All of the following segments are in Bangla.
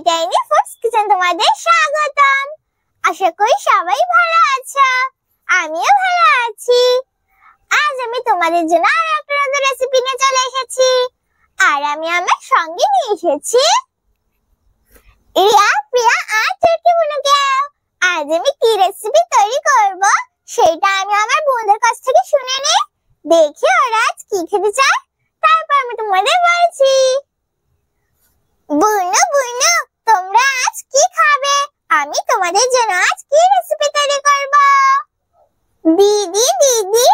টাইনি ফুডস কিচেন তোমাদের স্বাগতম। আশা করি সবাই ভালো আছো, আমিও ভালো আছি। আজ আমি তোমাদের জন্য আর একটা নতুন রেসিপি নিয়ে চলে এসেছি। আর আমি আমার সঙ্গে নিয়ে এসেছি রিয়া, প্রিয়া আর চুটকি বুনুকে। আজ আমি কি রেসিপি তৈরি করব সেটা আমি আমার বন্ধুদের কাছ থেকে শুনে নিই, দেখি ওরা আজ কি খেতে চায়, তারপর আমি তোমাদের বলছি। বুনু বুনু, তোমরা আজ কি খাবে? আমি তোমাদের জন্য আজ কি রেসিপি তৈরি করব। দিদি দিদি,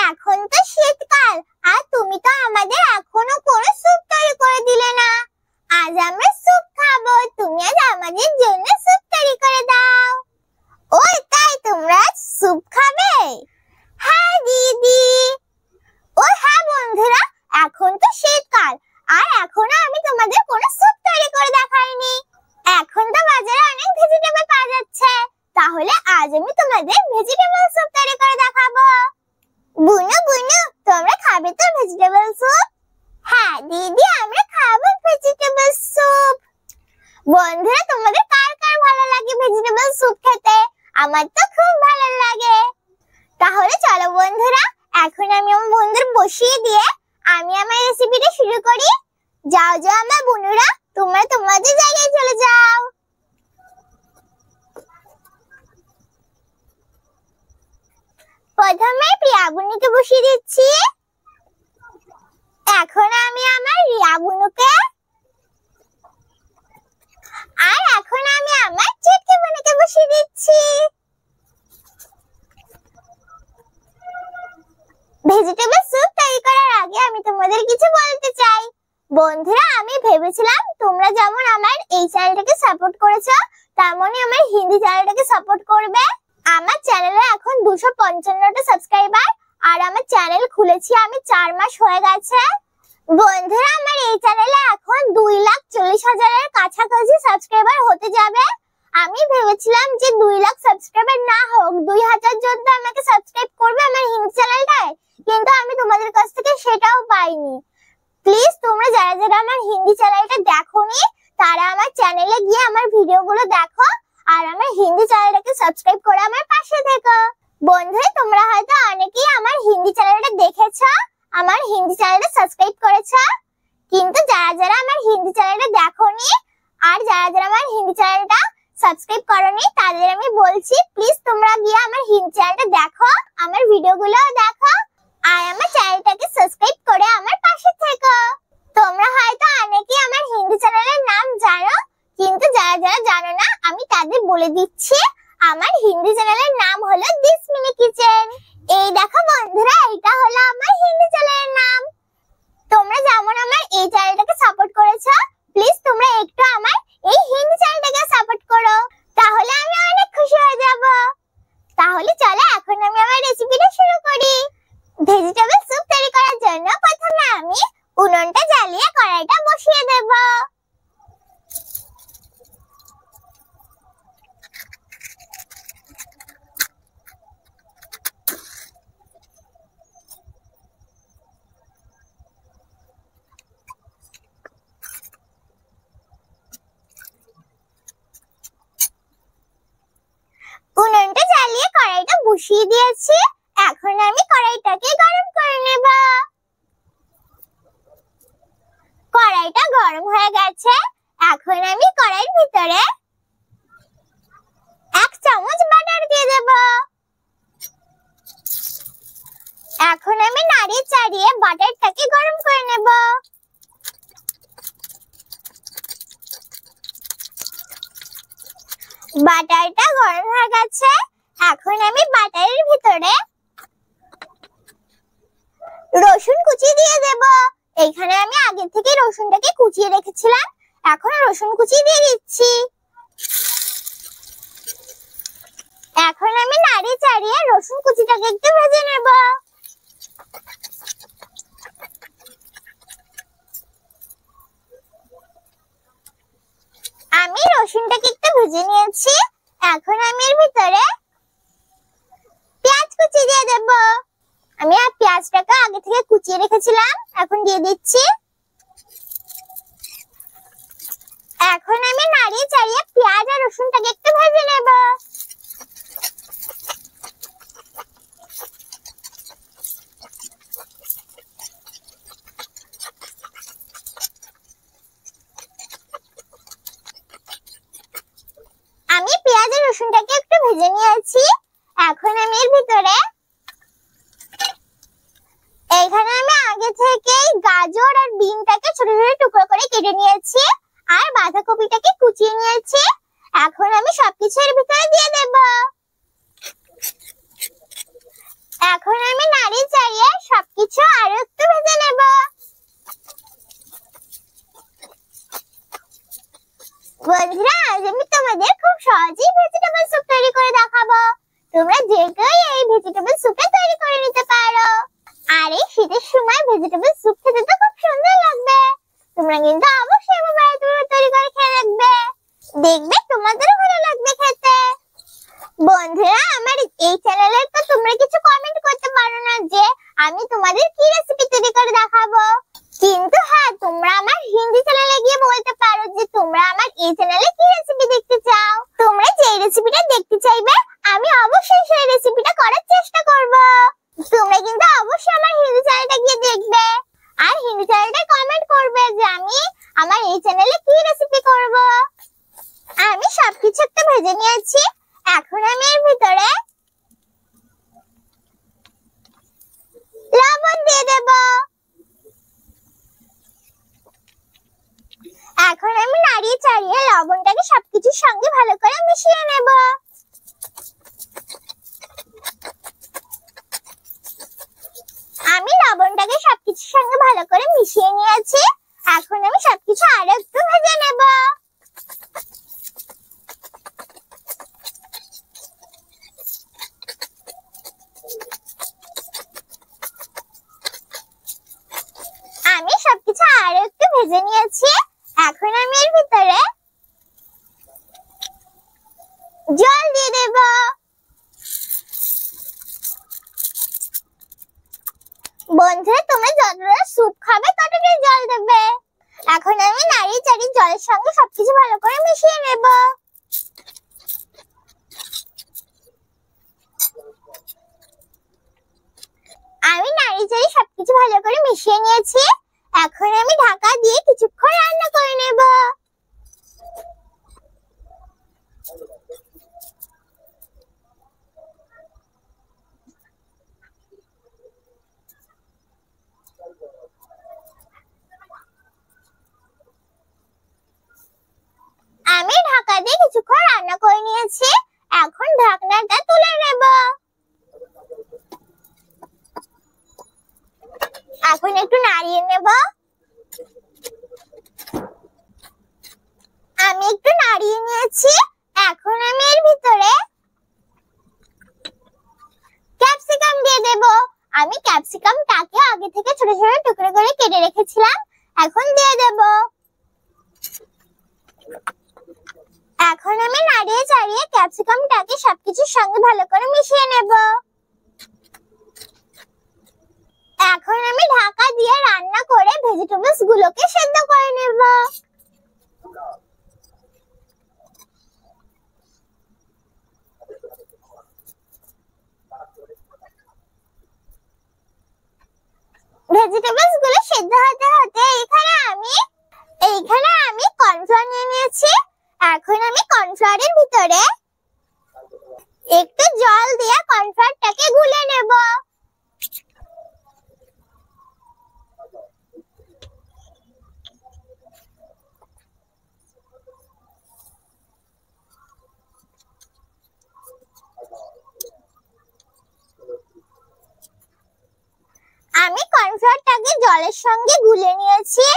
এখন তো শীতকাল আর তুমি তো আমাদের এখনো কোনো স্যুপ তৈরি করে দিলে না। আজ আমরা স্যুপ খাবো, তুমি আজ আমাদের জন্য স্যুপ তৈরি করে দাও। ওই তাই, তোমরা আজ স্যুপ খাবে? হ্যাঁ দিদি। ও হ্যাঁ বন্ধুরা, এখন তো শীতকাল আর এখনো আমি তোমাদের কোনো স্যুপ তৈরি করে দেখাইনি। এখন তো বাজারে অনেক ভেজিটেবল পাওয়া যাচ্ছে, তাহলে আজ আমি তোমাদের ভেজিটেবল স্যুপ তৈরি করে দেখাবো। বুনু বুনু, তোমরা খাবে তো ভেজিটেবল স্যুপ? হ্যাঁ দিদি, আমরা খাবো ভেজিটেবল স্যুপ। বন্ধুরা, তোমাদের কার কার ভালো লাগে ভেজিটেবল স্যুপ খেতে? আমার তো খুব ভালো লাগে। তাহলে চলো বন্ধুরা, এখন আমি আমার বন্ধুদের বসিয়ে দিয়ে আমি আমার রেসিপিটা শুরু করি। যাও যাও আমার বন্ধুরা, তোমরা তোমাদের জায়গায় চলে যাও। প্রথমে প্রিয়া বুনুকে বসিয়ে দিচ্ছি। এখন আমি আমার রিয়া বুনুকে, আর এখন আমি আমার চুটকি বুনুকে বসিয়ে দিচ্ছি। ভেজিটেবল স্যুপ তৈরি করার আগে আমি তোমাদের কিছু বলতে চাই। বন্ধুরা, আমি ভেবেছিলাম তোমরা যেমন আমার এই চ্যানেলটাকে সাপোর্ট করেছো, তেমনই আমার হিন্দি চ্যানেলটাকে সাপোর্ট করবে। আমার চ্যানেলে এখন 255টা সাবস্ক্রাইবার, আর আমার চ্যানেল খুলেছি আমি 4 মাস হয়ে গেছে। বন্ধুরা, আমার এই চ্যানেলে এখন 2,40,000-এর কাছাকাছি সাবস্ক্রাইবার হতে যাবে। আমি ভেবেছিলাম যে 2 লাখ সাবস্ক্রাইবার না হোক, 2,000 জন তো আমাকে সাবস্ক্রাইব করবে আমার হিন্দি চ্যানেলটায়, কিন্তু আমি তোমাদের কাছ থেকে সেটাও পাইনি। প্লিজ তোমরা যারা যারা আমার হিন্দি চ্যানেলটা দেখোনি, তারা আমার চ্যানেলে গিয়ে আমার ভিডিওগুলো দেখো আর আমার হিন্দি চ্যানেলটাকে সাবস্ক্রাইব করে আমার পাশে থেকো। বন্ধুরা, তোমরা হয়তো অনেকেই আমার হিন্দি চ্যানেলটা দেখেছো, আমার হিন্দি চ্যানেলটা সাবস্ক্রাইব করেছো, কিন্তু যারা যারা আমার হিন্দি চ্যানেলটা দেখোনি আর যারা যারা আমার হিন্দি চ্যানেলটা সাবস্ক্রাইব করোনি, তাদের আমি বলছি প্লিজ তোমরা গিয়ে আমার হিন্দি চ্যানেলটা দেখো, আমার ভিডিওগুলো দেখো আর আমার চ্যানেলটাকে সাবস্ক্রাইব করে আমার পাশে থেকো। তোমরা হয়তো অনেকেই আমার হিন্দি চ্যানেলের নাম জানো, কিন্তু যারা যারা জানো না আমি তাদের বলে দিচ্ছি, আমার হিন্দি চ্যানেলের নাম হলো দিস মিনি কিচেন। এই দেখো বন্ধুরা, এটা হলো আমার হিন্দি চ্যানেলের নাম। তোমরা যেমন আমার এই চ্যানেলটাকে সাপোর্ট করেছো, প্লিজ তোমরা একটু আমার এই হিন্দি চ্যানেলটাকে সাপোর্ট করো, তাহলে আমি অনেক খুশি হয়ে যাব। তাহলে চলো এখন আমি আমার রেসিপিটা শুরু করি। ভেজিটেবল স্যুপ তৈরি করার জন্য প্রথমে আমি উনুনটা জ্বালিয়ে কড়াইটা বসিয়ে দেব। উনুনটা জ্বালিয়ে কড়াইটা বসিয়ে দিয়েছি। এখন আমি কড়াইটাকে গরম করে নেব। কড়াইটা গরম হয়ে গেছে। এখন আমি কড়াইয়ের ভিতরে 1 চামচ বাটার দিয়ে দেব। এখন আমি নাড়িয়ে চাড়িয়ে বাটারটাকে গরম করে নেব। বাটারটা গরম হয়ে গেছে। এখন আমি বাটারের ভিতরে রসুন কুচি দিয়ে দেব। এখানে আমি আগে থেকে রসুনটাকে কুচিয়ে রেখেছিলাম, এখন রসুন কুচি দিয়ে দিচ্ছি। এখন আমি নাড়িয়ে চাড়িয়ে রসুন কুচিটাকে একটু ভেজে নেব। আমি রসুনটাকে একটু ভেজে নিয়েছি। এখন আমি এর ভিতরে পেঁয়াজ কুচি দিয়ে দেব। আমি আর পেঁয়াজটাকে আগে থেকে কুচিয়ে রেখেছিলাম, এখন দিয়ে দিচ্ছি। এখন আমি নাড়িয়ে রসুনটাকে একটু ভেজে নিয়েছি। এখন আমি এর ভিতরে এখানে আমি আগে থেকেই গাজর আর বিনটাকে ছোট ছোট টুকরো করে কেটে নিয়েছি আর বাঁধাকপিটাকে কুচিয়ে নিয়েছি। এখন আমি সবকিছু এর ভিতরে দিয়ে দেব। এখন আমি নাড়িয়ে চাড়িয়ে সবকিছু আরো একটু ভেজে নেব। বন্ধুরা, আজ আমি তোমাদের খুব সহজেই ভেজিটেবল স্যুপ তৈরি করে দেখাবো। তোমরা যে কেউ এই ভেজিটেবল স্যুপটা তৈরি করে নিতে পারো। আর এই শীতের সময় ভেজিটেবল স্যুপ খেতে তো খুব সুন্দর লাগবে। তোমরা কিন্তু অবশ্যই আমার বাড়িতে তৈরি করে খেয়ে দেখবে। দেখবে তোমাদেরও ভালো লাগবে খেতে। বন্ধুরা, আমার এই চ্যানেলে তো তোমরা কিছু কমেন্ট করতে পারো না যে আমি তোমাদের কি রেসিপি তৈরি করে দেখাবো, কিন্তু হ্যাঁ, তোমরা আমার হিন্দি চ্যানেলে গিয়ে বলতে পারো যে তোমরা আমার এই চ্যানেলে কি রেসিপি দেখতে চাও। তোমরা যে রেসিপিটা দেখতে চাইবে আমি অবশ্যই সেই রেসিপিটা করার চেষ্টা করব। তোমরা কিন্তু অবশ্যই আমার হিন্দি চ্যানেলটা গিয়ে দেখবে আর হিন্দি চ্যানেলটা কমেন্ট করবে যে আমি আমার এই চ্যানেলে কি রেসিপি করব। আমি সবকিছু একটু ভেজে নিয়েছি। এখন আমি এর ভিতরে লবণ দিয়ে দেব। এখন আমি নাড়িয়ে চাড়িয়ে লবণটাকে সবকিছুর সঙ্গে ভালো করে মিশিয়ে নেব। আমি লবণটাকে সবকিছুর সঙ্গে ভালো করে মিশিয়ে নিয়েছি। এখন আমি সবকিছু আরো একটু ভেজে নেব। আমি সবকিছু আরো একটু ভেজে নিয়েছি। এখন আমি এর ভিতরে জল দিয়ে দেব। বন্ধুরা, তোমরা যতটা স্যুপ খাবে ততটাই জল দেবে। এখন আমি নাড়িয়ে চাড়িয়ে জলের সঙ্গে সবকিছু ভালো করে মিশিয়ে নেব। আমি নাড়িয়ে চাড়িয়ে সবকিছু ভালো করে মিশিয়ে নিয়েছি। এখন আমি ঢাকা দিয়ে কিছুক্ষণ রান্না করে নেব। আমি ঢাকা দিয়ে কিছুক্ষণ রান্না করে নিয়েছি। এখন ঢাকনাটা তুলে নেব। এখন একটু নাড়িয়ে নেব। আমি একটু নাড়িয়ে নিয়েছি। এখন আমি এর ভিতরে ক্যাপসিকাম দিয়ে দেব। আমি ক্যাপসিকামটাকে আগে থেকে ছোট ছোট টুকরো করে কেটে রেখেছিলাম। এখন দিয়ে দেব। এখন আমি নাড়িয়ে চাড়িয়ে ক্যাপসিকামটাকে সবকিছুর সঙ্গে ভালো করে মিশিয়ে নেব। এখন আমি ঢাকা দিয়ে রান্না করে ভেজিটেবলস গুলোকে সেদ্ধ করে নেব। ভেজিটেবলস গুলো সেদ্ধ হতে হতে এইখানে আমি কর্নফ্লাওয়ার নিয়ে নিয়েছি। এখন আমি কর্নফ্লাওয়ারের ভিতরে একটু জল দিয়ে কর্নফ্লাওয়ারটাকে গুলে নেব। আমি কর্নফ্লাওয়ারটাকে জলের সঙ্গে গুলে নিয়েছি।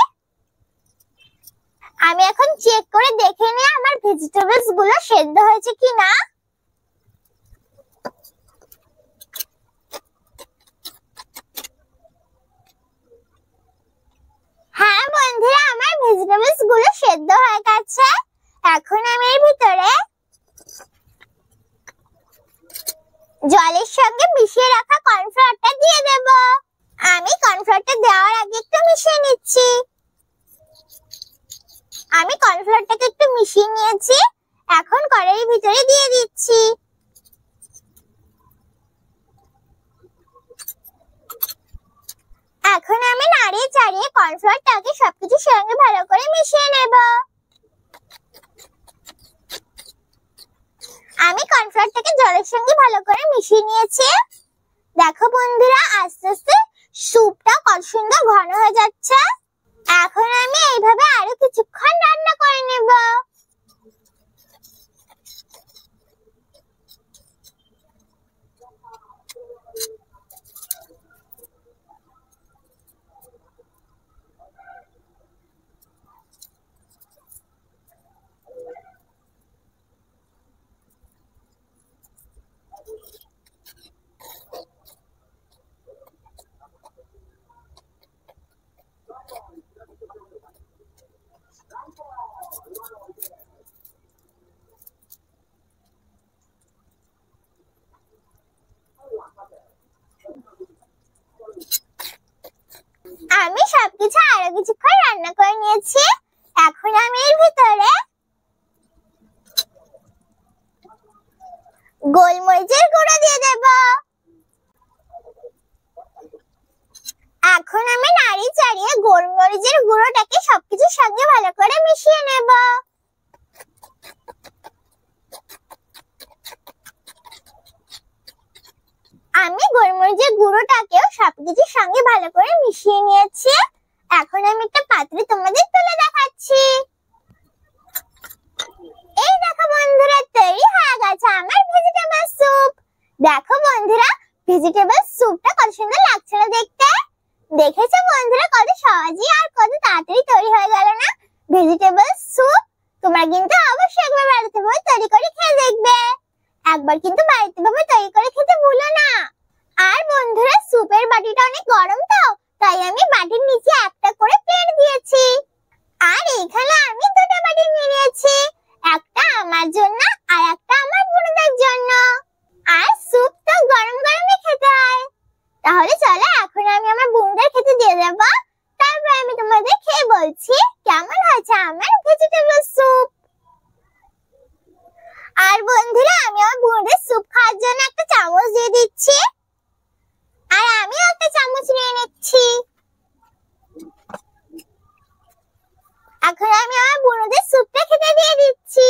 আমি এখন চেক করে দেখে নিই আমার ভেজিটেবলস গুলো সেদ্ধ হয়েছে কিনা। হ্যাঁ বন্ধুরা, আমার ভেজিটেবলস গুলো সেদ্ধ হয়ে গেছে। এখন আমি এর ভিতরে জলের সঙ্গে মিশিয়ে রাখা কর্নফ্লাওয়ারটা দিয়ে দেব। আমি কর্নফ্লাওয়ারটা দেওয়ার আগে একটু মিশিয়ে নিচ্ছি। আমি কর্নফ্লাওয়ারটাকে একটু মিশিয়ে নিয়েছি। এখন কড়াইয়ের ভিতরে দিয়ে দিচ্ছি। এখন আমি নাড়িয়ে চাড়িয়ে কর্নফ্লাওয়ারটাকে সবকিছুর সঙ্গে ভালো করে মিশিয়ে নেব। আমি কর্নফ্লাওয়ারটাকে জলের সঙ্গে ভালো করে মিশিয়ে নিয়েছি। দেখো বন্ধুরা, আস্তে আস্তে স্যুপটা কত সুন্দর ঘন হয়ে যাচ্ছে। এখন আমি এইভাবে আরো কিছুক্ষণ রান্না করে নেব। আমি সবকিছু আরো কিছুক্ষণ রান্না করে নিয়েছি। এখন আমি এর ভিতরে গোলমরিচের গুঁড়ো দিয়ে দেব। এখন আমি নাড়ি চাড়িয়ে গোলমরিচের গুঁড়োটাকে সবকিছুর সঙ্গে ভালো করে মিশিয়ে নেব। আমি গোলমরিচের গুঁড়োটাকেও সবকিছুর সঙ্গে ভালো করে মিশিয়ে নিয়েছি। এখন আমি একটা পাত্রে তোমাদের তুলে দেখাচ্ছি। এই দেখো বন্ধুরা, তৈরি হয়ে গেছে আমার ভেজিটেবল স্যুপ। দেখো বন্ধুরা, ভেজিটেবল স্যুপটা কত সুন্দর লাগছে না দেখতে। দেখেছো বন্ধুরা, কত সহজেই আর কত তাড়াতাড়ি তৈরি হয়ে গেল না ভেজিটেবল স্যুপ। তোমরা কিন্তু অবশ্যই একবার বাড়িতে ভাবে তৈরি করে খেয়ে দেখবে। একবার কিন্তু বাড়িতে ভাবে তৈরি করে খেতে ভুলো না। আর বন্ধুরা, স্যুপের বাটিটা অনেক গরম তো, তাই আমি বাটির নিচে একটা করে প্লেট দিয়েছি। আর এখানে আমি দুটো বাটি নিয়ে নিয়েছি, একটা আমার জন্য আর একটা আমার বোনদের জন্য। আর স্যুপ তো গরম গরমই খেতে হয়। তাহলে চলো এখন আমি আমার বোনদের খেতে দিয়ে দেব। তারপর আমি তোমাদের খেয়ে বলছি কেমন হয়েছে আমার ভেজিটেবল স্যুপ। আর বন্ধুরা, আমি আমার বোনদের স্যুপ খাওয়ার জন্য একটা চামচ দিয়ে দিচ্ছি। আর আমিও একটা চামচ নিয়ে নিচ্ছি। এখন আমি আমার বোনদের স্যুপটা খেতে দিয়ে দিচ্ছি।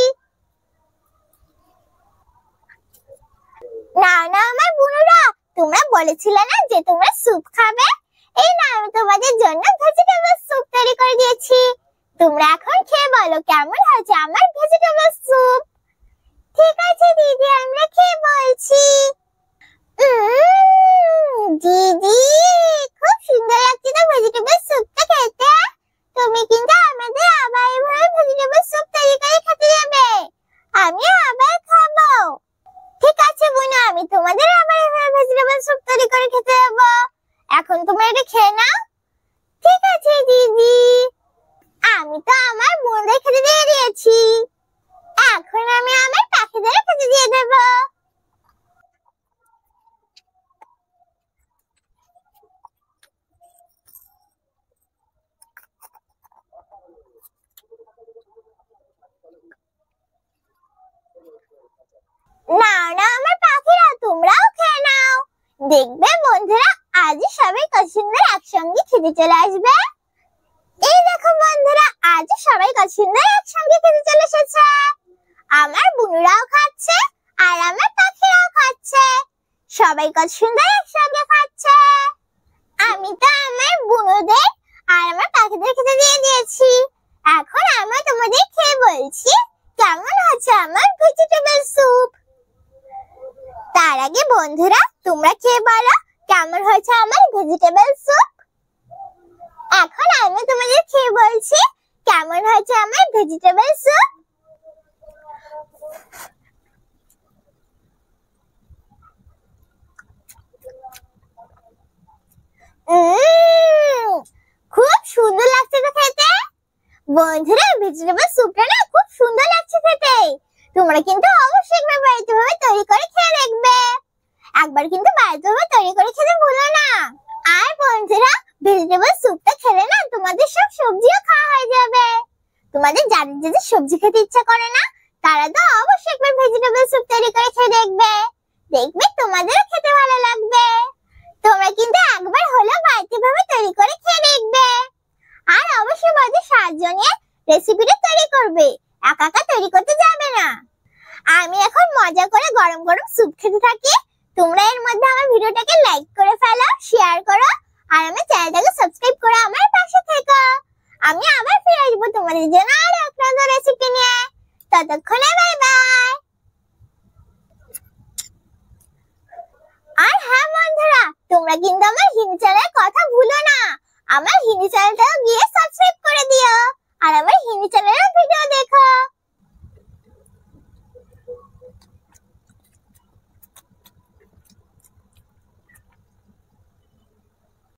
না না আমার বোনরা, তোমরা বলেছিলে না যে তোমরা স্যুপ খাবে? এই না, আমি তোমাদের জন্য ভেজিটেবল স্যুপ তৈরি করে দিয়েছি। তোমরা এখন খেয়ে বলো কেমন হয়েছে আমার ভেজিটেবল স্যুপ। ঠিক আছে দিদি, আমরা খেয়ে বলছি। দিদি, খুব সুন্দর লাগছে তো ভেজিটেবল স্যুপটা খেতে। তুমি কিন্তু আমাদের আবার এভাবে ভেজিটেবল স্যুপ তৈরি করে খেতে দেবে। আমিও আবার খাবো। ঠিক আছে বোন, আমি তোমাদের আবার এভাবে ভেজিটেবল স্যুপ তৈরি করে খেতে দেবো। এখন তোমরা এটা খেয়ে নাও। ঠিক আছে দিদি, আমি তো আমার বোনদের খেতে দিয়ে দিয়েছি। এখন আমি আমার পাখিদের খেতে দিয়ে দেবো। না না আমার পাখিরা, তোমরাও খেয়ে নাও। দেখবে বন্ধুরা, আজ সবাই কত সুন্দর একসঙ্গে খেতে চলে আসবে। এই দেখো বন্ধুরা, আজ সবাই কত সুন্দর একসঙ্গে খেতে চলে এসেছে। আমার বুনুরাও খাচ্ছে আর আমার পাখিরাও খাচ্ছে। সবাই কত সুন্দর একসঙ্গে খাচ্ছে। আমি তো আমার বুনুদের আর আমার পাখিদের খেতে দিয়ে দিয়েছি। এখন আমি তোমাদের খেয়ে বলছি কেমন হচ্ছে আমার ভেজিটেবল স্যুপ। তার আগে বন্ধুরা, তোমরা খেয়ে বলো কেমন হয়েছে আমার ভেজিটেবল স্যুপ। এখন আমি তোমাদের খেয়ে বলছি কেমন হয়েছে আমার ভেজিটেবল স্যুপ। খুব সুন্দর লাগছে তো খেতে। বন্ধুরা, ভেজিটেবল স্যুপটা না খুব সুন্দর লাগছে খেতে। তোমরা কিন্তু অবশ্যই একবার বাড়িতে ভাবে তৈরি করে খেয়ে দেখবে। একবার কিন্তু বাড়িতে ভাবে তৈরি করে খেতে ভুলো না। আর বন্ধুরা, ভেজিটেবল স্যুপটা খেলে না তোমাদের সব সবজিও খাওয়া হয়ে যাবে। তোমাদের যাদের যাদের সবজি খেতে ইচ্ছা করে না, তারা তো অবশ্যই একবার ভেজিটেবল স্যুপ তৈরি করে খেয়ে দেখবে। দেখবে তোমাদেরও খেতে ভালো লাগবে। তোমরা কিন্তু একবার হলেও বাড়িতে ভাবে তৈরি করে খেয়ে দেখবে। আর অবশ্যই বাড়িতে সাহায্য নিয়ে রেসিপিটা তৈরি করবে, একা একা তৈরি করতে যাবে না। আমি এখন মজা করে গরম গরম স্যুপ খেতে থাকি। তোমরা এর মধ্যে আমার ভিডিওটাকে লাইক করে ফেলো, শেয়ার করো আর আমার চ্যানেলটাকে সাবস্ক্রাইব করে আমার পাশে থেকো। আমি আবার ফিরে আসবো তোমাদের জন্য আরো একটা রেসিপি নিয়ে। ততক্ষণে বাই বাই। আর হ্যাঁ বন্ধুরা, তোমরা কিন্তু আমার হিন্দি চ্যানেলের কথা ভুলো না। আমার হিন্দি চ্যানেলটাও গিয়ে সাবস্ক্রাইব করে দিও আর আমার